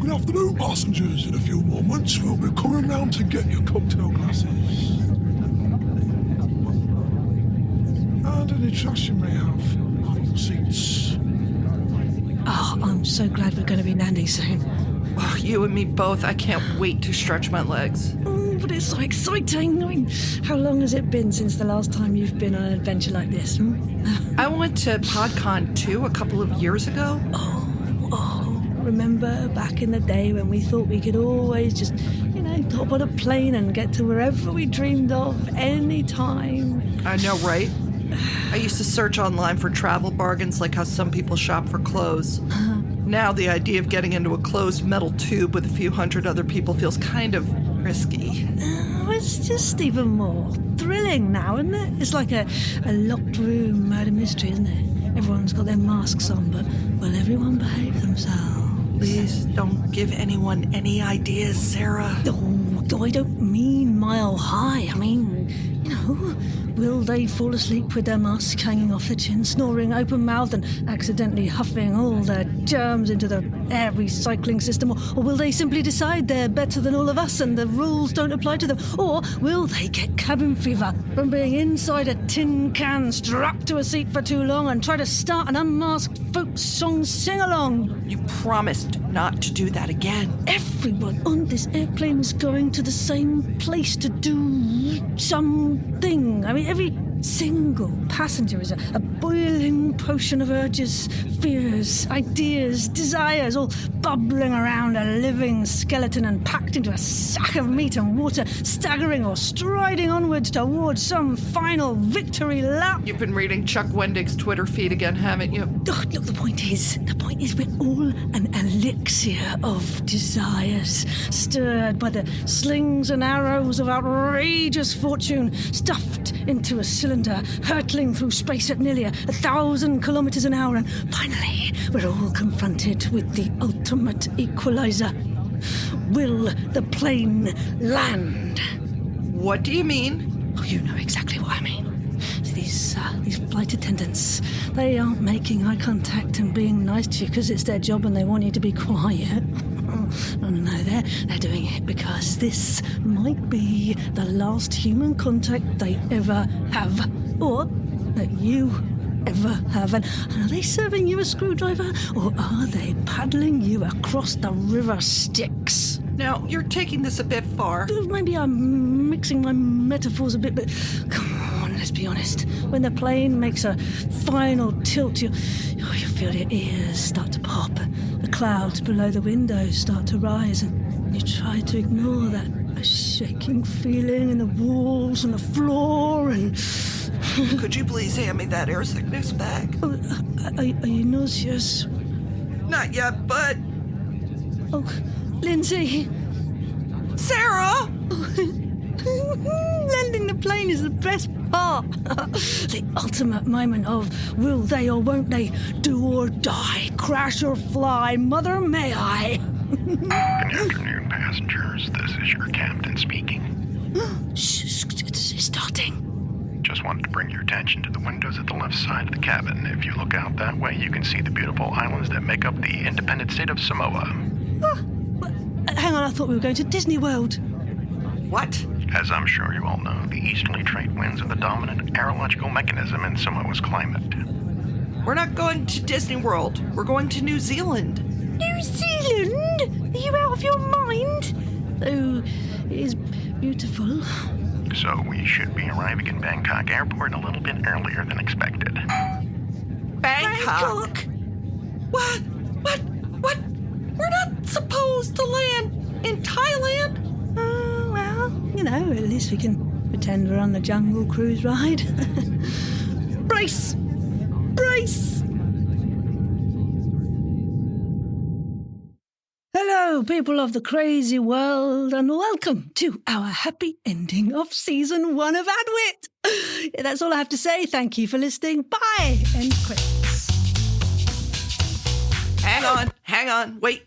Good afternoon, passengers. In a few moments, we'll be coming round to get your cocktail glasses. And any trust you may have your seats. Oh, I'm so glad we're going to be landing soon. Oh, you and me both. I can't wait to stretch my legs. But it's so exciting. I mean, how long has it been since the last time you've been on an adventure like this? I went to PodCon 2 a couple of years ago. Remember back in the day when we thought we could always just, hop on a plane and get to wherever we dreamed of any time. I know, right? I used to search online for travel bargains like how some people shop for clothes. Now the idea of getting into a closed metal tube with a few hundred other people feels kind of risky. It's just even more thrilling now, isn't it? It's like a locked room murder mystery, isn't it? Everyone's got their masks on, but will everyone behave themselves? Please don't give anyone any ideas, Sarah. Oh, I don't mean mile high. I mean, will they fall asleep with their masks hanging off their chin, snoring open-mouthed and accidentally huffing all their germs into the air recycling system? Or will they simply decide they're better than all of us and the rules don't apply to them? Or will they get cabin fever from being inside a tin can strapped to a seat for too long and try to start an unmasked folk song sing-along? You promised not to do that again. Everyone on this airplane is going to the same place to do something. I mean, every single passenger is a boiling potion of urges, fears, ideas, desires, all bubbling around a living skeleton and packed into a sack of meat and water, staggering or striding onwards towards some final victory lap. You've been reading Chuck Wendig's Twitter feed again, haven't you? Look, the point is we're all an elixir of desires, stirred by the slings and arrows of outrageous fortune, stuffed into a cylinder, hurtling through space at nearly 1,000 kilometers an hour, and finally we're all confronted with the ultimate equalizer. Will the plane land? What do you mean? Oh, you know exactly what I mean. These flight attendants, they aren't making eye contact and being nice to you because it's their job and they want you to be quiet. No, they're doing it because this might be the last human contact they ever have, or that you ever have. And are they serving you a screwdriver, or are they paddling you across the river Styx? Now, you're taking this a bit far. Maybe I'm mixing my metaphors a bit, but come on, let's be honest. When the plane makes a final tilt, you feel your ears start to pop. The clouds below the windows start to rise, and you try to ignore that shaking feeling in the walls and the floor. And could you please hand me that air sickness bag? Are you nauseous? Not yet, but... Oh, Lindsay! Sarah! Landing the plane is the best part. The ultimate moment of will they or won't they, do or die, crash or fly, mother may I. Good afternoon, passengers. This is your captain speaking. Shh, it's starting. Just wanted to bring your attention to the windows at the left side of the cabin. If you look out that way, you can see the beautiful islands that make up the independent state of Samoa. Hang on, I thought we were going to Disney World. What? As I'm sure you all know, the easterly trade winds are the dominant aerological mechanism in Samoa's climate. We're not going to Disney World. We're going to New Zealand. New Zealand? Are you out of your mind? Oh, it is beautiful. So we should be arriving in Bangkok Airport a little bit earlier than expected. Bangkok? What? We're not supposed to land in Thailand? Well, at least we can pretend we're on the Jungle Cruise ride. Brace! Hello, people of the crazy world, and welcome to our happy ending of Season 1 of Adwit. That's all I have to say. Thank you for listening. Bye! End credits. Hang on, wait.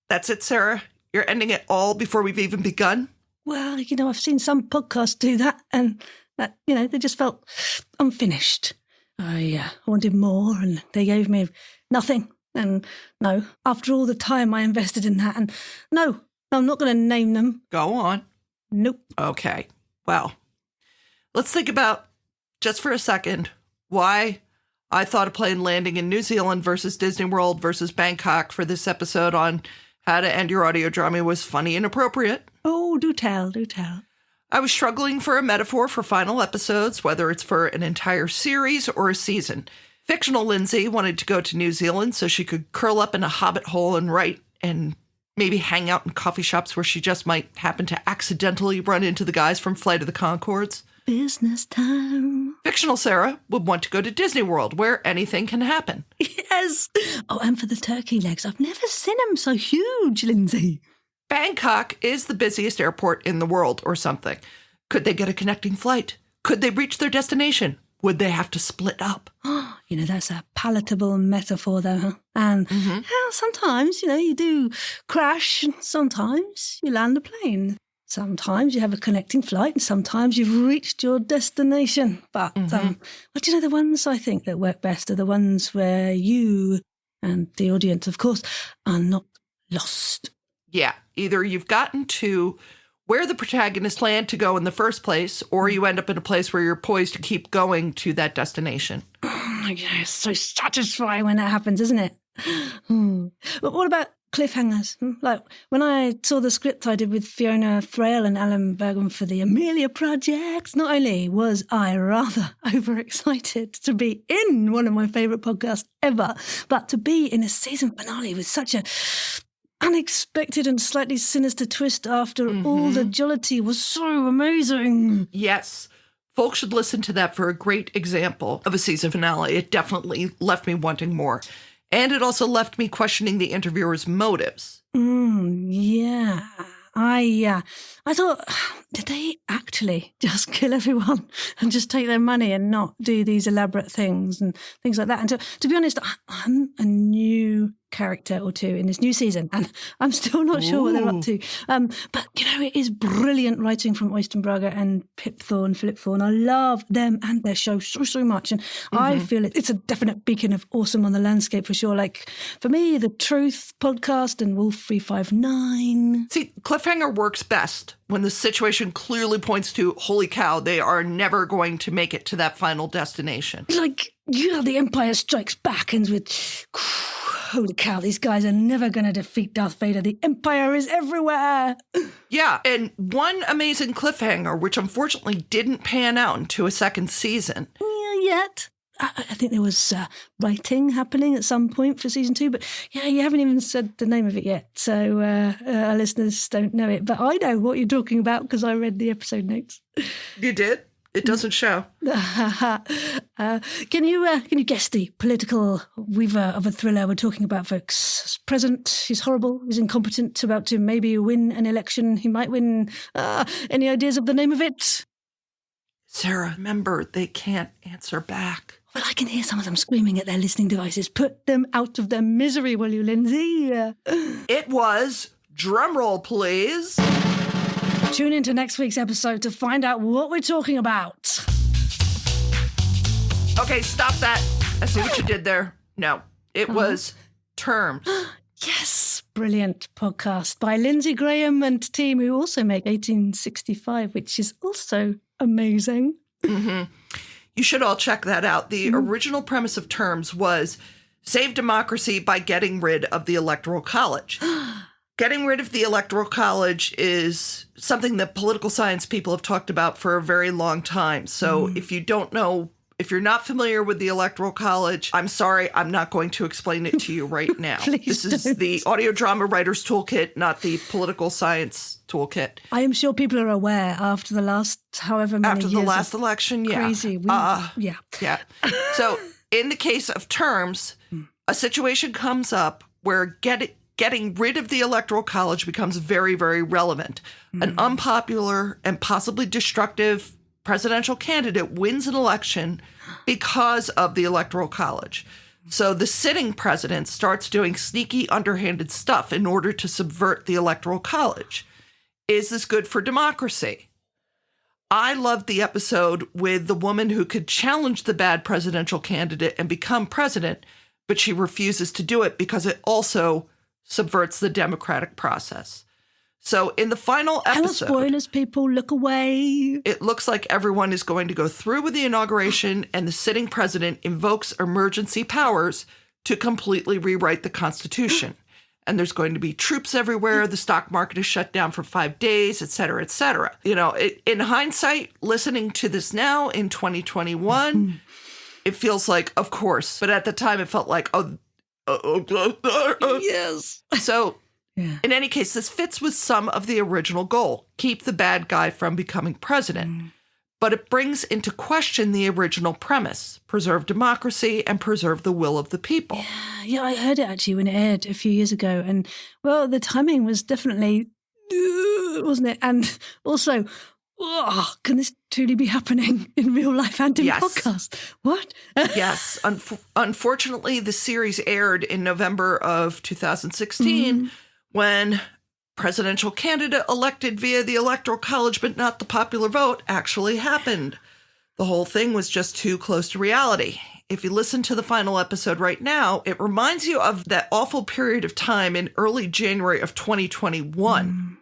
That's it, Sarah? You're ending it all before we've even begun? Well, I've seen some podcasts do that, and that, they just felt unfinished. I wanted more, and they gave me nothing. And no, after all the time I invested in that, and no, I'm not going to name them. Go on. Nope. Okay. Well, let's think about, just for a second, why I thought a plane landing in New Zealand versus Disney World versus Bangkok for this episode on How to End Your Audio Drama was funny and appropriate. Oh, do tell, do tell. I was struggling for a metaphor for final episodes, whether it's for an entire series or a season. Fictional Lindsay wanted to go to New Zealand so she could curl up in a hobbit hole and write and maybe hang out in coffee shops where she just might happen to accidentally run into the guys from Flight of the Conchords. Business time. Fictional Sarah would want to go to Disney World, where anything can happen. Yes. Oh, and for the turkey legs. I've never seen them so huge, Lindsay. Bangkok is the busiest airport in the world or something. Could they get a connecting flight? Could they reach their destination? Would they have to split up? You know, that's a palatable metaphor, though, huh? And sometimes, you do crash, and sometimes you land a plane. Sometimes you have a connecting flight, and sometimes you've reached your destination. But, the ones I think that work best are the ones where you and the audience, of course, are not lost. Yeah, either you've gotten to where the protagonist planned to go in the first place, or you end up in a place where you're poised to keep going to that destination. It's so satisfying when that happens, isn't it? But what about cliffhangers? Like when I saw the script I did with Fiona Frail and Alan Bergman for the Amelia project, not only was I rather overexcited to be in one of my favourite podcasts ever, but to be in a season finale with such a unexpected and slightly sinister twist after all the jollity was so amazing. Yes. Folks should listen to that for a great example of a season finale. It definitely left me wanting more. And it also left me questioning the interviewer's motives. Yeah. I thought, did they actually just kill everyone and just take their money and not do these elaborate things and things like that? And to be honest, I'm a new character or two in this new season, and I'm still not sure what they're up to. But, it is brilliant writing from Oysten Braga and Philip Thorne. I love them and their show so much. And I feel it's a definite beacon of awesome on the landscape for sure. Like, for me, The Truth podcast and Wolf 359. See, cliffhanger works best when the situation clearly points to, holy cow, they are never going to make it to that final destination. Like, The Empire Strikes Back ends with, holy cow, these guys are never going to defeat Darth Vader. The Empire is everywhere. Yeah, and one amazing cliffhanger, which unfortunately didn't pan out into a second season. Yeah, yet. I think there was writing happening at some point for season 2, but you haven't even said the name of it yet, so our listeners don't know it. But I know what you're talking about because I read the episode notes. You did? It doesn't show. Can you guess the political weaver of a thriller we're talking about, folks? President, he's horrible, he's incompetent, about to maybe win an election. He might win. Any ideas of the name of it? Sarah, remember, they can't answer back. Well, I can hear some of them screaming at their listening devices. Put them out of their misery, will you, Lindsay? It was, drumroll please, tune into next week's episode to find out what we're talking about. Okay, stop that. I see what you did there. No, it was Terms. Yes, brilliant podcast by Lindsay Graham and team, who also make 1865, which is also amazing. You should all check that out. The original premise of Terms was save democracy by getting rid of the Electoral College. Getting rid of the Electoral College is something that political science people have talked about for a very long time. So if you don't know, if you're not familiar with the Electoral College, I'm sorry, I'm not going to explain it to you right now. This is the Audio Drama Writer's Toolkit, not the Political Science Toolkit. I am sure people are aware after the last however many years. After the last election, yeah. Crazy. Yeah. So in the case of Terms, a situation comes up where getting rid of the Electoral College becomes very, very relevant. An unpopular and possibly destructive presidential candidate wins an election because of the Electoral College. So the sitting president starts doing sneaky, underhanded stuff in order to subvert the Electoral College. Is this good for democracy? I loved the episode with the woman who could challenge the bad presidential candidate and become president but she refuses to do it because it also subverts the democratic process. So in the final episode... spoilers, people, look away. It looks like everyone is going to go through with the inauguration, and the sitting president invokes emergency powers to completely rewrite the Constitution. And there's going to be troops everywhere. The stock market is shut down for 5 days, et cetera, et cetera. You know, in hindsight, listening to this now in 2021, it feels like, of course. But at the time, it felt like, yes. So... Yeah. In any case, this fits with some of the original goal, keep the bad guy from becoming president. But it brings into question the original premise, preserve democracy and preserve the will of the people. Yeah, I heard it actually when it aired a few years ago. And, well, the timing was definitely, wasn't it? And also, can this truly be happening in real life and in podcast? What? Yes. Unfortunately, the series aired in November of 2016. When presidential candidate elected via the Electoral College, but not the popular vote, actually happened. The whole thing was just too close to reality. If you listen to the final episode right now, it reminds you of that awful period of time in early January of 2021.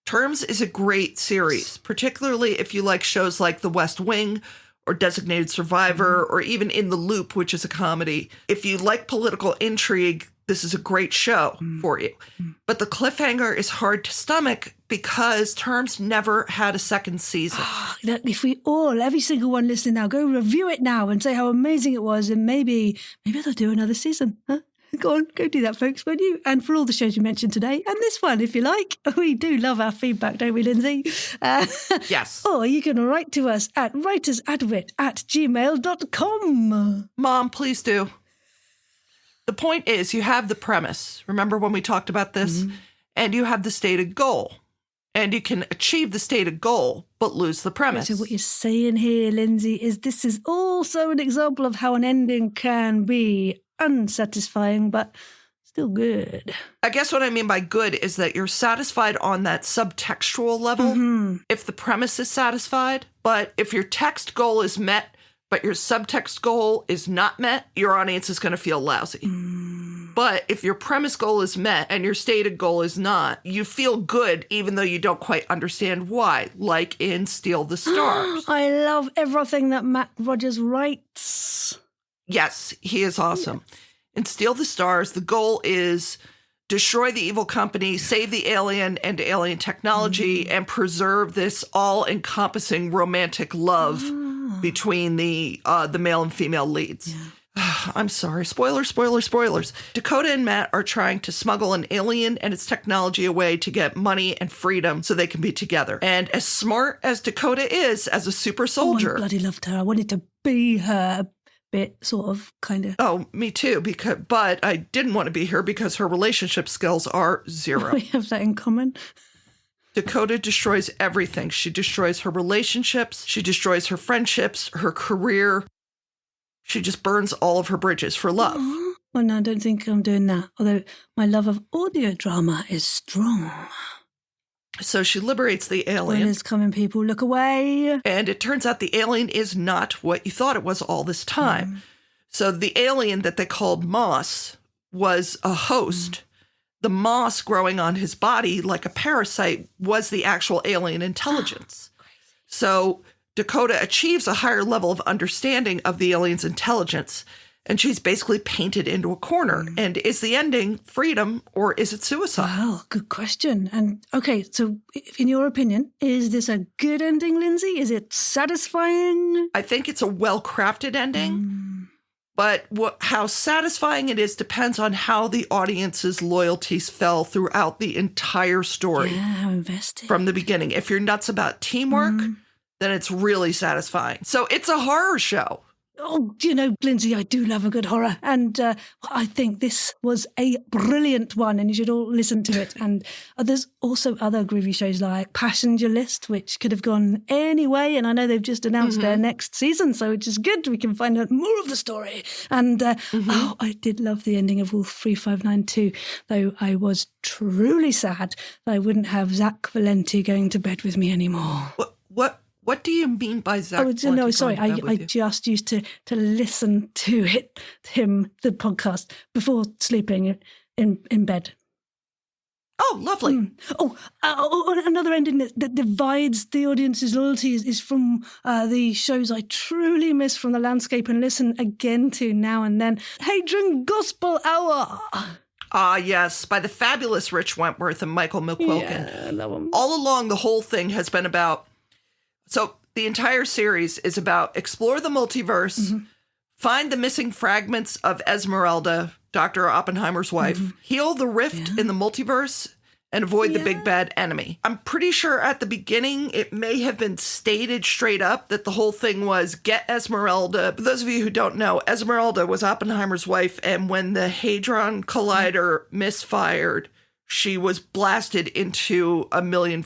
Terms is a great series, particularly if you like shows like The West Wing or Designated Survivor or even In the Loop, which is a comedy. If you like political intrigue, this is a great show for you. But the cliffhanger is hard to stomach because Terms never had a second season. If we all, every single one listening now, go review it now and say how amazing it was, and maybe they'll do another season. Huh? Go on, go do that, folks, won't you? And for all the shows you mentioned today, and this one, if you like. We do love our feedback, don't we, Lindsay? Yes. Or you can write to us at writersadwit@gmail.com. Mom, please do. The point is, you have the premise. Remember when we talked about this? And you have the stated goal. And you can achieve the stated goal, but lose the premise. So what you're saying here, Lindsay, is this is also an example of how an ending can be unsatisfying, but still good. I guess what I mean by good is that you're satisfied on that subtextual level if the premise is satisfied. But if your text goal is met, but your subtext goal is not met, your audience is going to feel lousy. But if your premise goal is met and your stated goal is not, you feel good even though you don't quite understand why, like in Steal the Stars. I love everything that Matt Rogers writes. Yes, he is awesome. In Steal the Stars, the goal is destroy the evil company, save the alien and alien technology, and preserve this all-encompassing romantic love between the male and female leads. I'm sorry. Spoilers. Dakota and Matt are trying to smuggle an alien and its technology away to get money and freedom so they can be together. And as smart as Dakota is as a super soldier... I bloody loved her. I wanted to be her a bit, sort of, kind of. Oh, me too. But I didn't want to be her because her relationship skills are zero. We have that in common. Dakota destroys everything. She destroys her relationships. She destroys her friendships, her career. She just burns all of her bridges for love. Well, no, I don't think I'm doing that. Although my love of audio drama is strong. So she liberates the alien. Spoilers coming, people. Look away. And it turns out the alien is not what you thought it was all this time. So the alien that they called Moss was a host. The moss growing on his body like a parasite was the actual alien intelligence. So Dakota achieves a higher level of understanding of the alien's intelligence, and she's basically painted into a corner. And is the ending freedom or is it suicide? Wow, good question. And okay, so in your opinion, is this a good ending, Lindsay? Is it satisfying? I think it's a well-crafted ending. But how satisfying it is depends on how the audience's loyalties fell throughout the entire story. Yeah, how invested. From the beginning. If you're nuts about teamwork, then it's really satisfying. So it's a horror show. Oh, Lindsay, I do love a good horror. And I think this was a brilliant one, and you should all listen to it. And there's also other groovy shows like Passenger List, which could have gone any way. And I know they've just announced their next season, so which is good. We can find out more of the story. And, I did love the ending of Wolf 3592, though I was truly sad that I wouldn't have Zach Valenti going to bed with me anymore. What do you mean by Zach? Oh, no, Blunt sorry. going to bed I with you? just used to listen to the podcast, before sleeping in bed. Oh, lovely. Another ending that divides the audience's loyalty is from the shows I truly miss from the landscape and listen again to now and then. Hadrian Gospel Hour. Ah, yes, by the fabulous Rich Wentworth and Michael McQuilkin. Yeah, I love 'em. All along, the whole thing has been about... So the entire series is about explore the multiverse, find the missing fragments of Esmeralda, Dr. Oppenheimer's wife, heal the rift in the multiverse, and avoid the big bad enemy. I'm pretty sure at the beginning it may have been stated straight up that the whole thing was get Esmeralda. For those of you who don't know, Esmeralda was Oppenheimer's wife, and when the Hadron Collider misfired, she was blasted into a million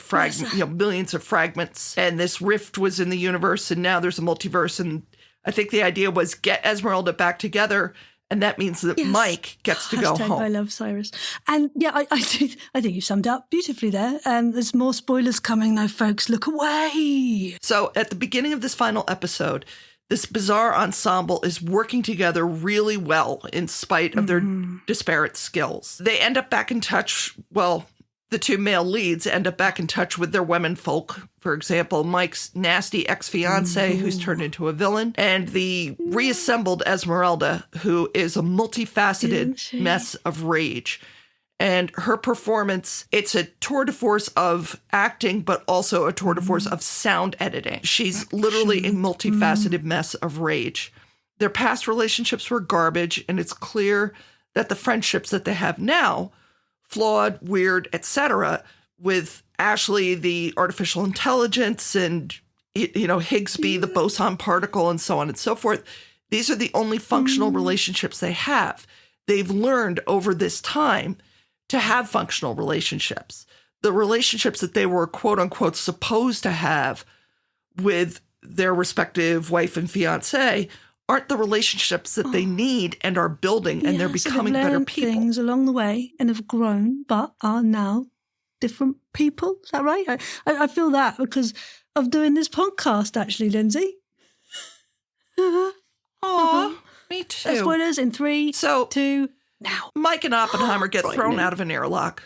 millions of fragments. And this rift was in the universe, and now there's a multiverse. And I think the idea was get Esmeralda back together, and that means that Mike gets to go home. I love Cyrus. And yeah, I think you summed up beautifully there. There's more spoilers coming though, folks. Look away. So at the beginning of this final episode, this bizarre ensemble is working together really well in spite of their disparate skills. They end up back in touch, well, the two male leads end up back in touch with their womenfolk. For example, Mike's nasty ex-fiancée, who's turned into a villain, and the reassembled Esmeralda, who is a multifaceted mess of rage. And her performance, it's a tour de force of acting, but also a tour de force of sound editing. She's literally a multifaceted mess of rage. Their past relationships were garbage, and it's clear that the friendships that they have now, flawed, weird, etc., with Ashley, the artificial intelligence, and, Higgsby, the boson particle, and so on and so forth, these are the only functional relationships they have. They've learned over this time to have functional relationships. The relationships that they were, quote unquote, supposed to have with their respective wife and fiance aren't the relationships that they need and are building, and they're becoming they've better learned people. Things along the way and have grown, but are now different people. Is that right? I feel that because of doing this podcast, actually, Lindsay. Aw, me too. Spoilers in 3, So 2, now. Mike and Oppenheimer get thrown out of an airlock.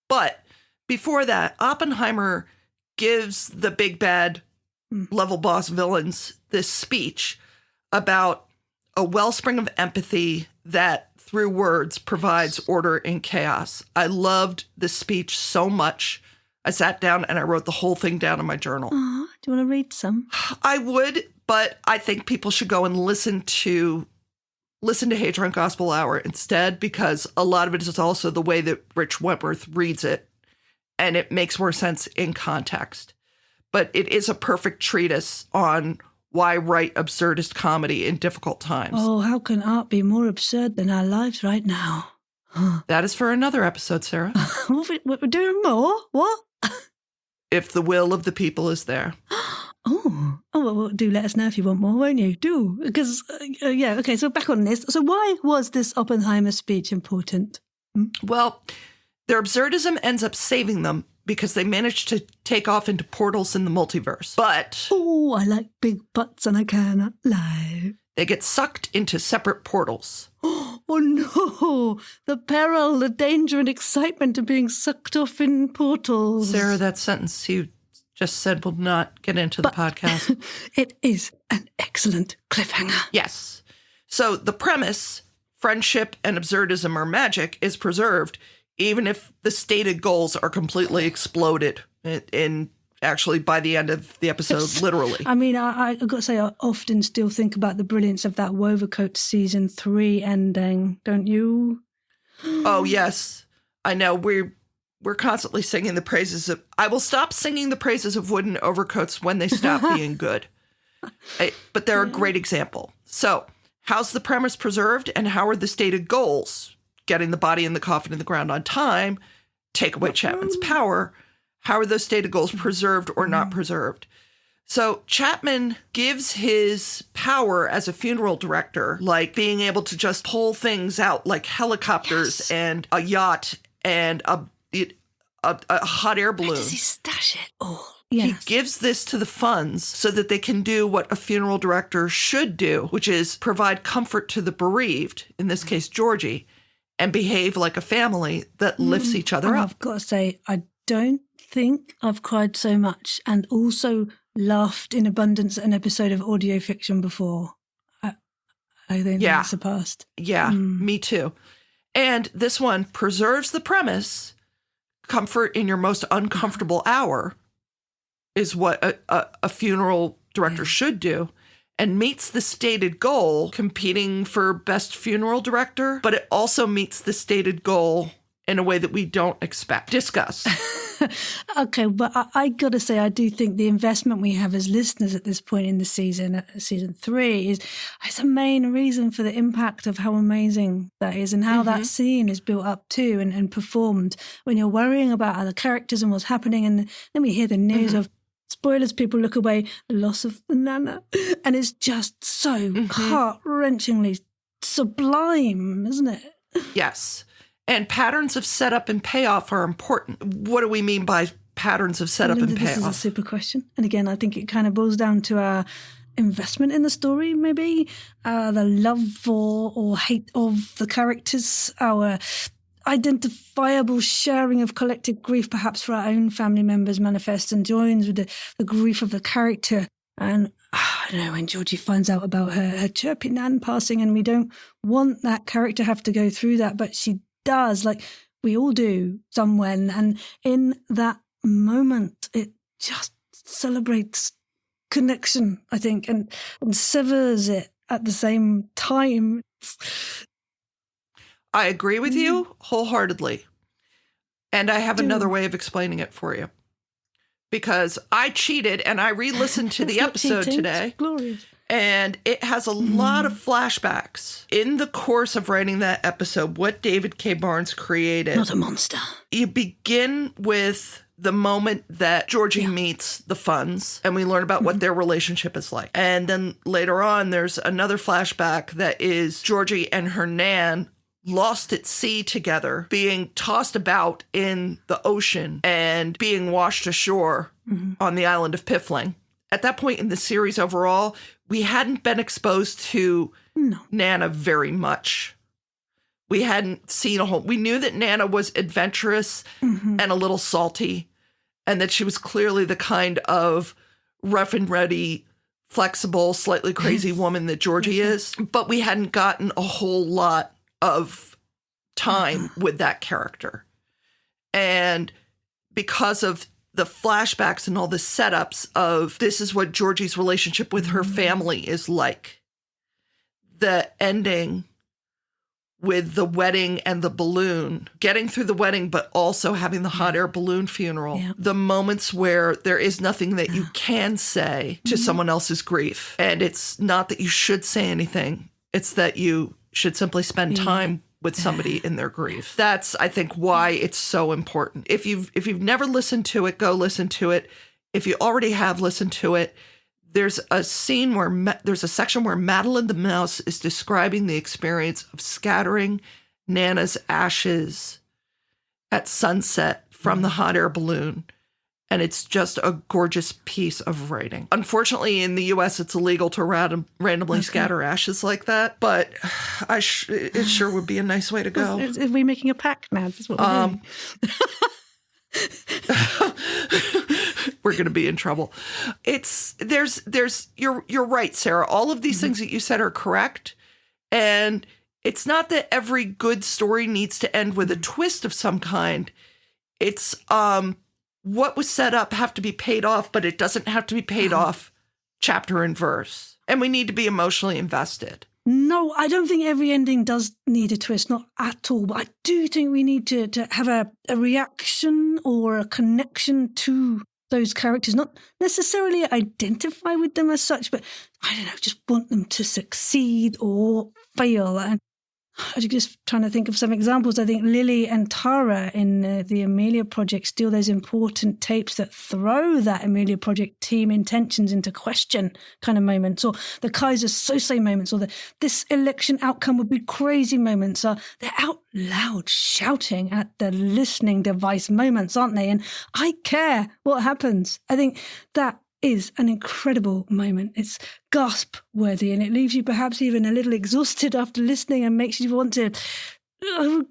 But before that, Oppenheimer gives the big bad level boss villains this speech about a wellspring of empathy that, through words, provides order in chaos. I loved this speech so much. I sat down and I wrote the whole thing down in my journal. Do you want to read some? I would, but I think people should go and listen to Hadron Gospel Hour instead, because a lot of it is also the way that Rich Wentworth reads it, and it makes more sense in context. But it is a perfect treatise on why write absurdist comedy in difficult times. Oh, how can art be more absurd than our lives right now? That is for another episode, Sarah. We're doing more? What? If the will of the people is there. Well, do let us know if you want more, won't you? Do, because, okay, so back on this. So why was this Oppenheimer speech important? Well, their absurdism ends up saving them because they managed to take off into portals in the multiverse. But... Oh, I like big butts and I cannot lie. They get sucked into separate portals. Oh, no. The peril, the danger and excitement of being sucked off in portals. Sarah, that sentence you just said will not get into the podcast. It is an excellent cliffhanger. Yes. So the premise, friendship and absurdism are magic, is preserved, even if the stated goals are completely exploded in actually by the end of the episode, literally. I mean, I've got to say, I often still think about the brilliance of that Wovercoat season 3 ending, don't you? Oh, yes. I know. We're constantly singing the praises of... I will stop singing the praises of wooden overcoats when they stop being good. But they're a great example. So, how's the premise preserved and how are the stated goals? Getting the body in the coffin in the ground on time, take away Chapman's power. How are those stated goals preserved or not preserved? So Chapman gives his power as a funeral director, like being able to just pull things out like helicopters and a yacht and a hot air balloon. Where does he stash it all? He Yes. gives this to the funds so that they can do what a funeral director should do, which is provide comfort to the bereaved, in this case, Georgie, and behave like a family that lifts each other And up. I've got to say, I don't think I've cried so much and also laughed in abundance at an episode of audio fiction before. I think Yeah. that's surpassed. Yeah, me too. And this one preserves the premise, comfort in your most uncomfortable hour is what a funeral director should do, and meets the stated goal, competing for best funeral director, but it also meets the stated goal in a way that we don't expect. Discuss. Okay, but I got to say, I do think the investment we have as listeners at this point in the season 3, is a main reason for the impact of how amazing that is and how that scene is built up too and performed when you're worrying about other characters and what's happening. And then we hear the news of, spoilers, people look away, the loss of the Nana. And it's just so heart-wrenchingly sublime, isn't it? Yes. And patterns of setup and payoff are important. What do we mean by patterns of setup and Linda, this is a payoff? super question. And again, I think it kind of boils down to our investment in the story, maybe, the love or hate of the characters, our identifiable sharing of collective grief, perhaps for our own family members, manifests and joins with the grief of the character. And I don't know, when Georgie finds out about her chirpy nan passing, and we don't want that character to have to go through that, but she does, like we all do somewhere. And in that moment, it just celebrates connection, I think, and severs it at the same time. I agree with you wholeheartedly. And I have another way of explaining it for you. Because I cheated and I re-listened to the It's not episode cheating, today. it's glorious. And it has a lot of flashbacks. In the course of writing that episode, what David K. Barnes created, Not a monster. you begin with the moment that Georgie meets the funds, and we learn about what their relationship is like. And then later on, there's another flashback that is Georgie and her nan lost at sea together, being tossed about in the ocean and being washed ashore on the island of Piffling. At that point in the series overall, we hadn't been exposed to Nana very much. We hadn't seen a whole... We knew that Nana was adventurous and a little salty, and that she was clearly the kind of rough and ready, flexible, slightly crazy woman that Georgie is. But we hadn't gotten a whole lot of time with that character. And because of the flashbacks and all the setups of this is what Georgie's relationship with her family is like. The ending with the wedding and the balloon, getting through the wedding, but also having the hot air balloon funeral. Yeah. The moments where there is nothing that you can say to someone else's grief. And it's not that you should say anything. It's that you should simply spend time with somebody in their grief. That's, I think, why it's so important. If you've never listened to it, go listen to it. If you already have listened to it, there's a scene where there's a section where Madeline the mouse is describing the experience of scattering Nana's ashes at sunset from the hot air balloon. And it's just a gorgeous piece of writing. Unfortunately, in the U.S., it's illegal to randomly scatter ashes like that. But it sure would be a nice way to go. Are we making a pact now? That's what we're doing. We're going to be in trouble. You're right, Sarah. All of these things that you said are correct. And it's not that every good story needs to end with a twist of some kind. It's, what was set up have to be paid off, but it doesn't have to be paid off chapter and verse. And we need to be emotionally invested. No, I don't think every ending does need a twist, not at all. But I do think we need to have a reaction or a connection to those characters, not necessarily identify with them as such, but I don't know, just want them to succeed or fail. And I'm just trying to think of some examples. I think Lily and Tara in the Amelia Project steal those important tapes that throw that Amelia Project team intentions into question kind of moments, or the Kaiser Sose moments, or the this election outcome would be crazy moments. They're out loud shouting at the listening device moments, aren't they? And I care what happens. I think that is an incredible moment. It's gasp worthy, and it leaves you perhaps even a little exhausted after listening and makes you want to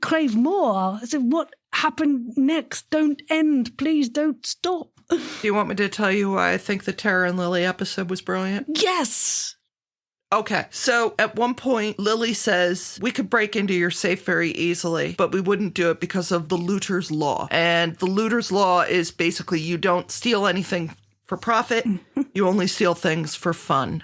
crave more. So what happened next? Don't end. Please don't stop. Do you want me to tell you why I think the Tara and Lily episode was brilliant? Yes. Okay, so at one point, Lily says, we could break into your safe very easily, but we wouldn't do it because of the looter's law. And the looter's law is basically you don't steal anything for profit. You only steal things for fun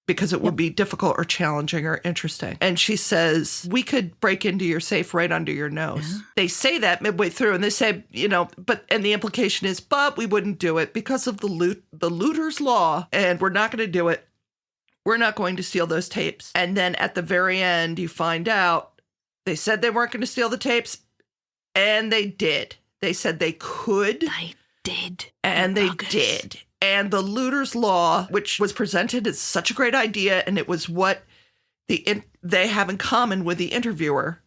because it would be difficult or challenging or interesting. And she says, we could break into your safe right under your nose. Yeah. They say that midway through, and they say, and the implication is, but we wouldn't do it because of the looter's law, and we're not going to do it. We're not going to steal those tapes. And then at the very end, you find out they said they weren't going to steal the tapes, and they did. They said they could. They did. And they did. And the looter's law, which was presented as such a great idea, and it was what they have in common with the interviewer,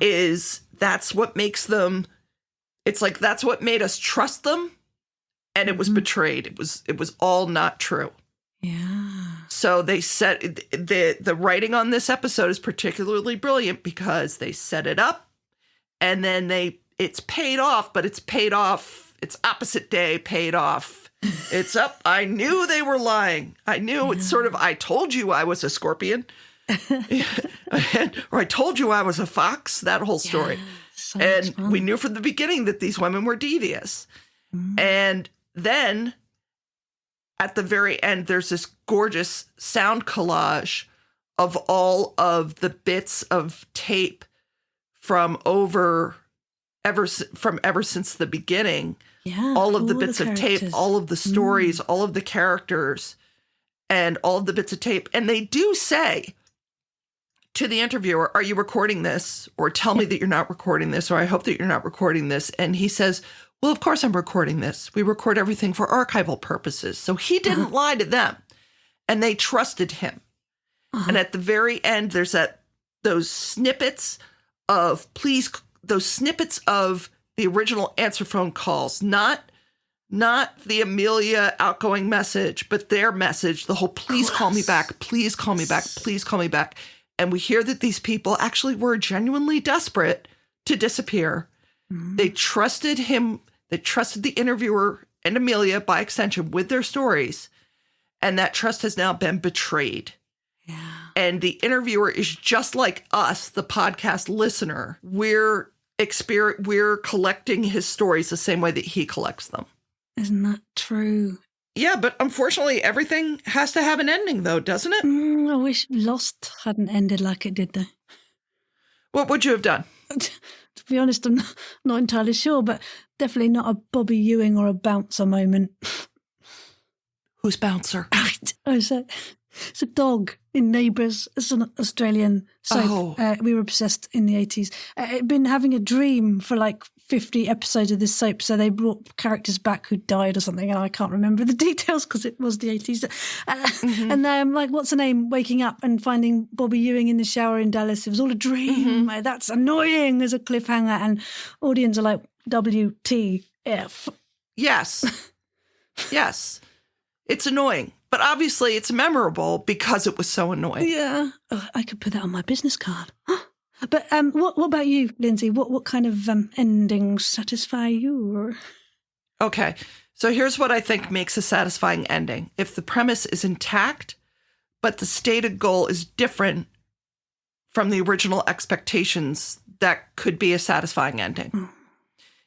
is that's what makes them, it's like that's what made us trust them, and it was betrayed. It was all not true. Yeah. So they said the writing on this episode is particularly brilliant because they set it up, and then it's paid off, but it's paid off. It's opposite day paid off. It's up. I knew they were lying. I knew. It's sort of, I told you I was a scorpion. Or I told you I was a fox, that whole story. So and we knew from the beginning that these women were devious. And then at the very end, there's this gorgeous sound collage of all of the bits of tape from ever since the beginning. Yeah, all of the bits of tape, all of the stories, all of the characters, and all of the bits of tape. And they do say to the interviewer, are you recording this? Or tell me that you're not recording this, or I hope that you're not recording this. And he says, well, of course I'm recording this. We record everything for archival purposes. So he didn't lie to them, and they trusted him. And at the very end, there's those snippets of the original answer phone calls, not the Amelia outgoing message, but their message, the whole please call me back, please call me back, please call me back. And we hear that these people actually were genuinely desperate to disappear. They trusted him. They trusted the interviewer and Amelia by extension with their stories. And that trust has now been betrayed. Yeah. And the interviewer is just like us, the podcast listener. We're collecting his stories the same way that he collects them. Isn't that true? Yeah, but unfortunately, everything has to have an ending, though, doesn't it? I wish Lost hadn't ended like it did, though. What would you have done? To be honest, I'm not entirely sure, but definitely not a Bobby Ewing or a Bouncer moment. Who's Bouncer? It's a dog in Neighbours. It's an Australian soap. We were obsessed in the 80s. I'd been having a dream for like 50 episodes of this soap, so they brought characters back who died or something, and I can't remember the details because it was the 80s. And then, like, what's her name? Waking up and finding Bobby Ewing in the shower in Dallas. It was all a dream. That's annoying. There's a cliffhanger, and audience are like, WTF. Yes. Yes. It's annoying. But obviously it's memorable because it was so annoying. Yeah. I could put that on my business card. But what about you, Lindsay? What kind of endings satisfy you? Okay. So here's what I think makes a satisfying ending. If the premise is intact, but the stated goal is different from the original expectations, that could be a satisfying ending.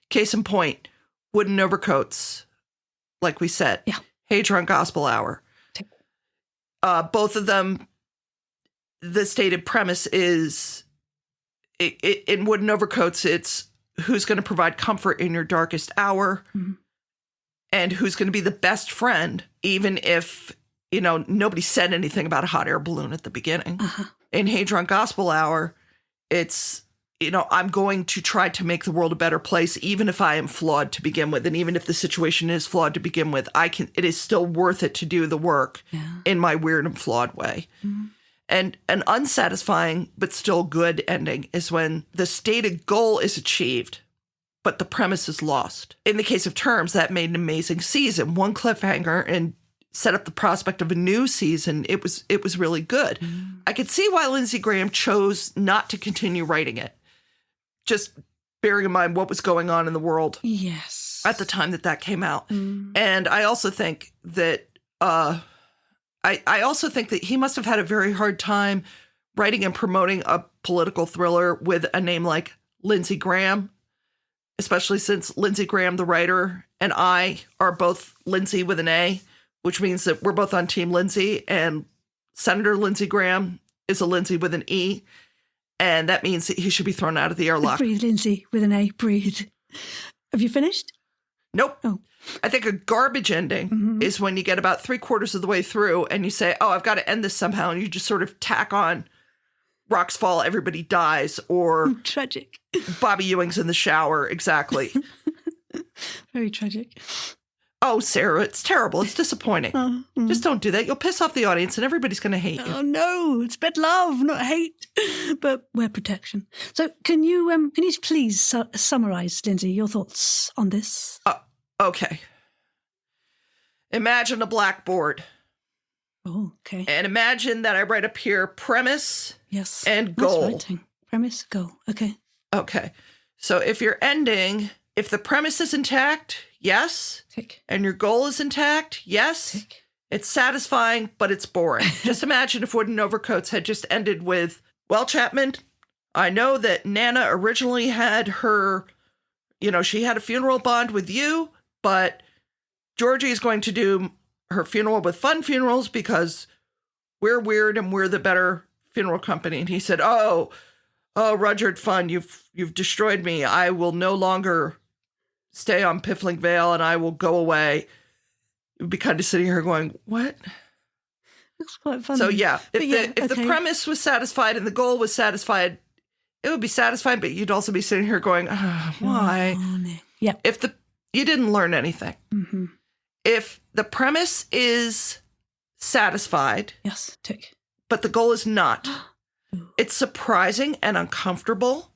Case in point, Wooden Overcoats, like we said. Yeah. Hadron Gospel Hour. Both of them, the stated premise is, in Wooden Overcoats, it's who's going to provide comfort in your darkest hour, and who's going to be the best friend, even if, nobody said anything about a hot air balloon at the beginning. In Hadron Gospel Hour, It's, I'm going to try to make the world a better place, even if I am flawed to begin with. And even if the situation is flawed to begin with, it is still worth it to do the work in my weird and flawed way. Mm-hmm. And an unsatisfying but still good ending is when the stated goal is achieved, but the premise is lost. In the case of Terms, that made an amazing season. One cliffhanger and set up the prospect of a new season. It was really good. Mm. I could see why Lindsay Graham chose not to continue writing it. Just bearing in mind what was going on in the world at the time that came out. Mm. And I also think that I also think that he must have had a very hard time writing and promoting a political thriller with a name like Lindsay Graham, especially since Lindsay Graham, the writer, and I are both Lindsay with an A, which means that we're both on Team Lindsay, and Senator Lindsey Graham is a Lindsay with an E, and that means that he should be thrown out of the airlock. Breathe, Lindsay, with an A, breathe. Have you finished? Nope. Oh. I think a garbage ending is when you get about 3/4 of the way through and you say, oh, I've got to end this somehow, and you just sort of tack on rocks fall, everybody dies, or tragic. Bobby Ewing's in the shower. Exactly. Very tragic. Oh, Sarah, it's terrible. It's disappointing. Just don't do that. You'll piss off the audience and everybody's going to hate you. Oh, no. Spread love, not hate, but wear protection. So can you please summarize, Lindsay, your thoughts on this? Okay. Imagine a blackboard. Oh, okay. And imagine that I write up here premise and goal. Nice writing. Premise, goal. Okay. Okay. So if the premise is intact, yes. Tick. And your goal is intact, yes. Tick. It's satisfying, but it's boring. Just imagine if Wooden Overcoats had just ended with, well, Chapman, I know that Nana originally had her, she had a funeral bond with you, but Georgie is going to do her funeral with Fun Funerals because we're weird and we're the better funeral company. And he said, oh, Rudyard Fun, you've destroyed me. I will no longer stay on Piffling Vale and I will go away. You'd be kind of sitting here going, what? Looks quite funny. So yeah, if the premise was satisfied and the goal was satisfied, it would be satisfying, but you'd also be sitting here going, why? Oh, no. Yeah. You didn't learn anything. Mm-hmm. If the premise is satisfied, yes, tick, but the goal is not, it's surprising and uncomfortable,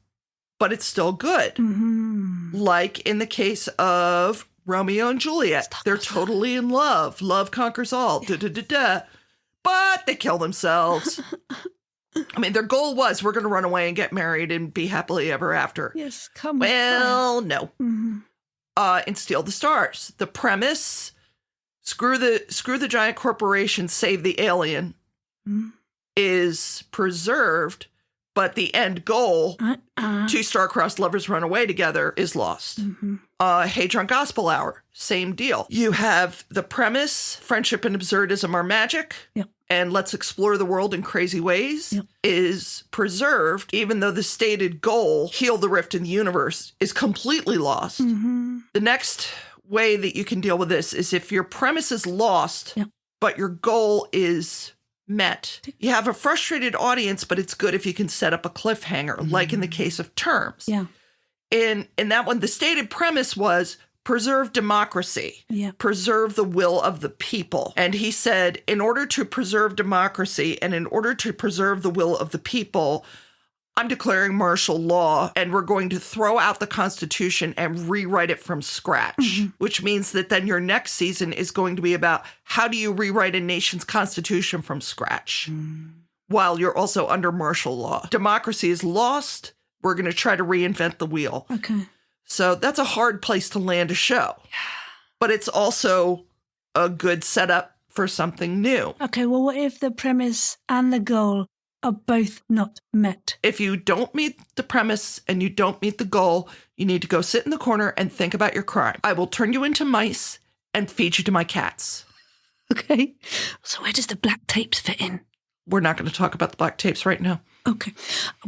but it's still good. Mm-hmm. Like in the case of Romeo and Juliet, they're totally in love. Love conquers all. Yeah. But they kill themselves. I mean, their goal was, we're going to run away and get married and be happily ever after. Yes, come on. Well, no. Mm-hmm. In Steal the Stars, the premise, screw the giant corporation, save the alien, is preserved, but the end goal, two star-crossed lovers run away together, is lost. Mm-hmm. Hey Drunk Gospel Hour, same deal. You have the premise, friendship and absurdism are magic. Yep. And let's explore the world in crazy ways, is preserved, even though the stated goal, heal the rift in the universe, is completely lost. Mm-hmm. The next way that you can deal with this is if your premise is lost, but your goal is met. You have a frustrated audience, but it's good if you can set up a cliffhanger, like in the case of Terms. Yeah. In that one, the stated premise was preserve democracy, preserve the will of the people. And he said, in order to preserve democracy and in order to preserve the will of the people, I'm declaring martial law and we're going to throw out the Constitution and rewrite it from scratch, which means that then your next season is going to be about how do you rewrite a nation's constitution from scratch while you're also under martial law. Democracy is lost. We're going to try to reinvent the wheel. Okay. So that's a hard place to land a show, but it's also a good setup for something new. Okay, well, what if the premise and the goal are both not met? If you don't meet the premise and you don't meet the goal, you need to go sit in the corner and think about your crime. I will turn you into mice and feed you to my cats. Okay, so where does the black tapes fit in? We're not going to talk about the black tapes right now. Okay.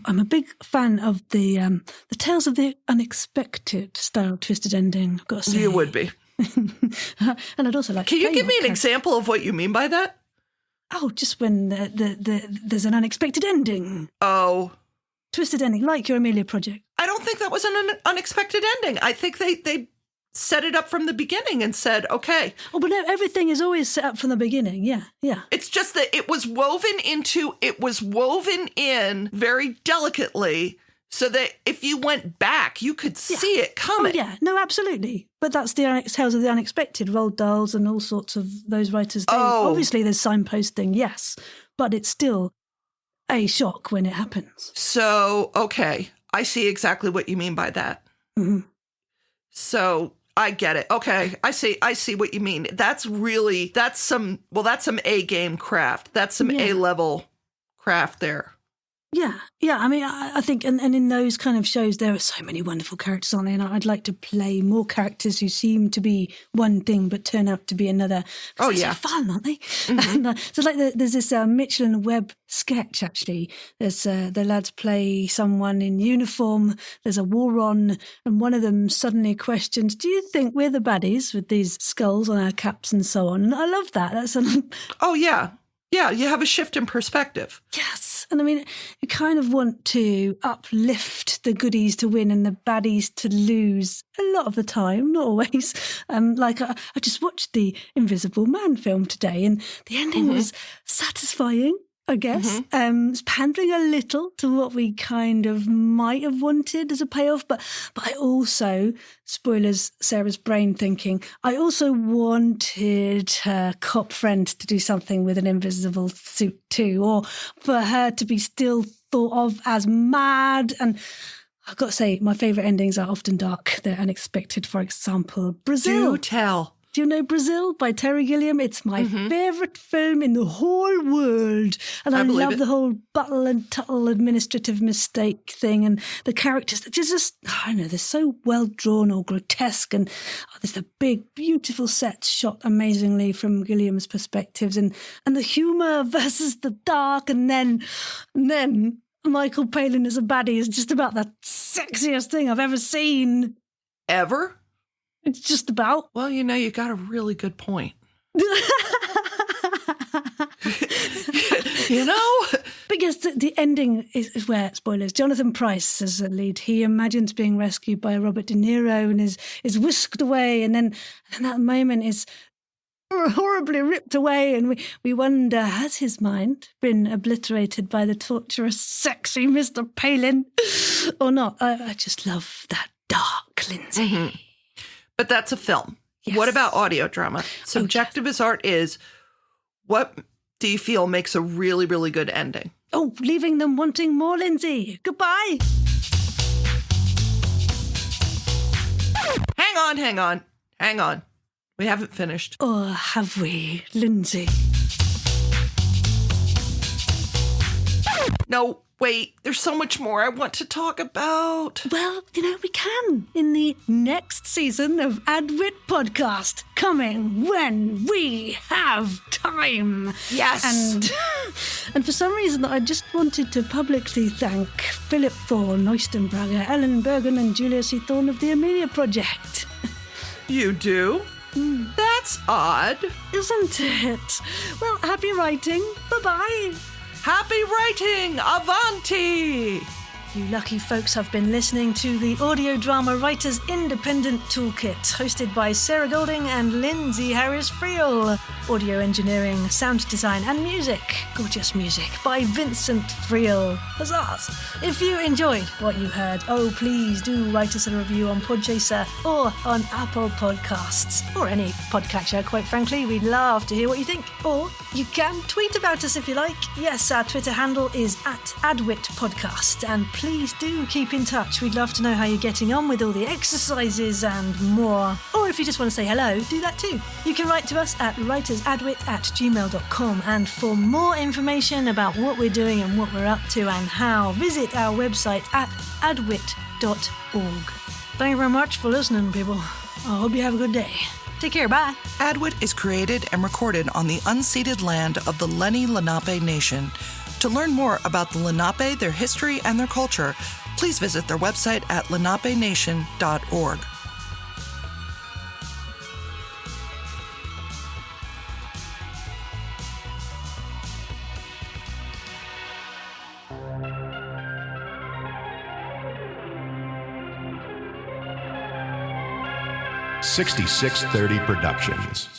I'm a big fan of the Tales of the Unexpected style twisted ending, I've got to say. You would be. And I'd also like Can you give me an example of what you mean by that? Oh, just when there's an unexpected ending. Oh. twisted ending, like your Amelia project. I don't think that was an unexpected ending. I think they set it up from the beginning and said, okay. Oh, but no, everything is always set up from the beginning. Yeah. It's just that it was woven in very delicately so that if you went back, you could see it coming. Oh, yeah. No, absolutely. But that's the Tales of the Unexpected, Roald Dahls and all sorts of those writers. Obviously, there's signposting, yes, but it's still a shock when it happens. So, okay, I see exactly what you mean by that. Mm-hmm. So I get it. Okay, I see what you mean. That's some A-game craft. That's some A-level craft there. Yeah. I mean, I think, and in those kind of shows, there are so many wonderful characters on there, and I'd like to play more characters who seem to be one thing but turn out to be another. Oh, they're yeah. so fun, aren't they? Mm-hmm. And, so like there's this Mitchell and Webb sketch, actually. There's the lads play someone in uniform, there's a war on, and one of them suddenly questions, do you think we're the baddies with these skulls on our caps and so on? And I love that. Oh, yeah. Yeah, you have a shift in perspective. Yes. And I mean, you kind of want to uplift the goodies to win and the baddies to lose a lot of the time, not always. I just watched the Invisible Man film today, and the ending was satisfying, I guess. It's pandering a little to what we kind of might have wanted as a payoff, but I also, spoilers, Sarah's brain thinking, I also wanted her cop friend to do something with an invisible suit too, or for her to be still thought of as mad. And I've got to say, my favourite endings are often dark. They're unexpected. For example, Brazil. Do tell. Do you know Brazil by Terry Gilliam? It's my favourite film in the whole world. And I love the whole Buttle and Tuttle administrative mistake thing, and the characters that just, I don't know, they're so well drawn or grotesque. And there's the big, beautiful sets shot amazingly from Gilliam's perspectives, and the humour versus the dark. And then Michael Palin as a baddie is just about the sexiest thing I've ever seen. Ever? It's just about. Well, you got a really good point. But yes, the ending is where, spoilers, Jonathan Pryce as a lead, he imagines being rescued by Robert De Niro and is whisked away, and then that moment is horribly ripped away, and we wonder, has his mind been obliterated by the torturous, sexy Mr. Palin or not? I just love that dark Lindsay. Mm-hmm. But that's a film. Yes. What about audio drama? Subjective as art is, what do you feel makes a really, really good ending? Oh, leaving them wanting more, Lindsay. Goodbye. Hang on. We haven't finished. Or have we, Lindsay? No, wait. There's so much more I want to talk about. Well, we can in the next season of Adwit Podcast, coming when we have time. Yes. And for some reason, I just wanted to publicly thank Philip Thorne, Oystenbrager, Ellen Bergen, and Julia C. Thorne of the Amelia Project. You do? That's odd. Isn't it? Well, happy writing. Bye-bye. Happy writing! Avanti! You lucky folks have been listening to the Audio Drama Writers Independent Toolkit, hosted by Sarah Golding and Lindsay Harris-Friel. Audio engineering, sound design and music, gorgeous music by Vincent Friel. Huzzahs! If you enjoyed what you heard, please do write us a review on Podchaser or on Apple Podcasts, or any podcatcher, quite frankly. We'd love to hear what you think. Or you can tweet about us if you like. Yes, our Twitter handle is @AdwitPodcast, and please do keep in touch. We'd love to know how you're getting on with all the exercises and more. Or if you just want to say hello, do that too. You can write to us at writersadwit@gmail.com, and for more information about what we're doing and what we're up to and how, visit our website at adwit.org. Thank you very much for listening, people. I hope you have a good day. Take care, bye. Adwit is created and recorded on the unceded land of the Lenni Lenape Nation. To learn more about the Lenape, their history, and their culture, please visit their website at lenapenation.org. 6630 Productions.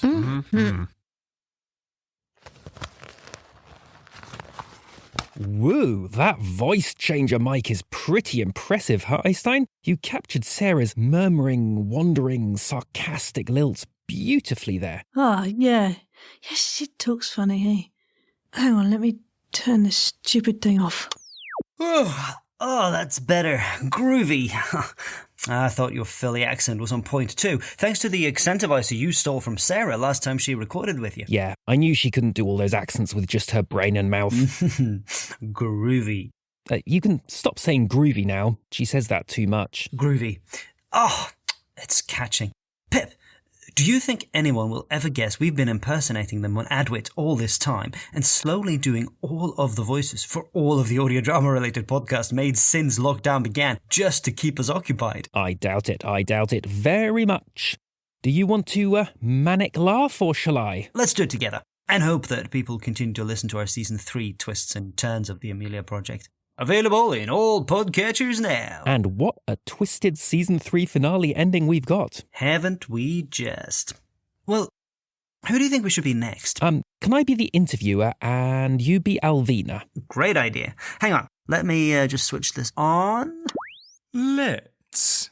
Woo, that voice changer mic is pretty impressive, huh, Einstein? You captured Sarah's murmuring, wandering, sarcastic lilts beautifully there. Ah, yeah. Yes, she talks funny, eh? Hang on, let me turn this stupid thing off. Oh, that's better. Groovy. I thought your Philly accent was on point too, thanks to the accentivizer you stole from Sarah last time she recorded with you. Yeah, I knew she couldn't do all those accents with just her brain and mouth. Groovy. You can stop saying groovy now. She says that too much. Groovy. Oh, it's catching. Pip, do you think anyone will ever guess we've been impersonating them on Adwit all this time and slowly doing all of the voices for all of the audio drama related podcasts made since lockdown began just to keep us occupied? I doubt it very much. Do you want to manic laugh or shall I? Let's do it together and hope that people continue to listen to our Season 3 twists and turns of the Amelia Project. Available in all podcatchers now. And what a twisted Season 3 finale ending we've got. Haven't we just? Well, who do you think we should be next? Can I be the interviewer and you be Alvina? Great idea. Hang on, let me just switch this on. Let's.